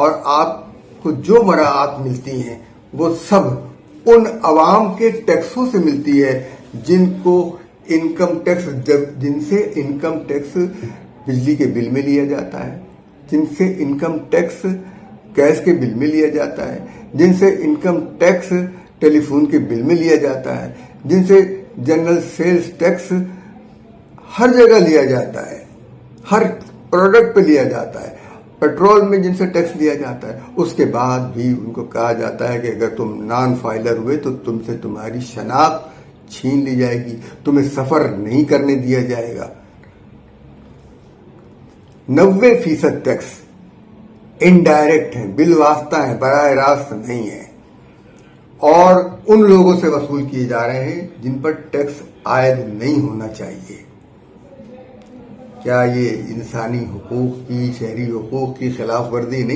اور آپ کو جو مراعات ملتی ہیں وہ سب ان عوام کے ٹیکسوں سے ملتی ہے جن کو انکم ٹیکس، جن سے انکم ٹیکس بجلی کے بل میں لیا جاتا ہے، جن سے انکم ٹیکس گیس کے بل میں لیا جاتا ہے، جن سے انکم ٹیکس ٹیلی فون کے بل میں لیا جاتا ہے، جن سے جنرل سیلز ٹیکس ہر جگہ لیا جاتا ہے، ہر پروڈکٹ پہ لیا جاتا ہے، پیٹرول میں جن سے ٹیکس لیا جاتا ہے. اس کے بعد بھی ان کو کہا جاتا ہے کہ اگر تم نان فائلر ہوئے تو تم سے تمہاری شناخت چھین لی جائے گی، تمہیں سفر نہیں کرنے دیا جائے گا. 90% ٹیکس انڈائریکٹ ہیں، بالواسطہ ہیں، براہ راست نہیں ہے، اور ان لوگوں سے وصول کیے جا رہے ہیں جن پر ٹیکس عائد نہیں ہونا چاہیے. کیا یہ انسانی حقوق کی، شہری حقوق کی خلاف ورزی نہیں؟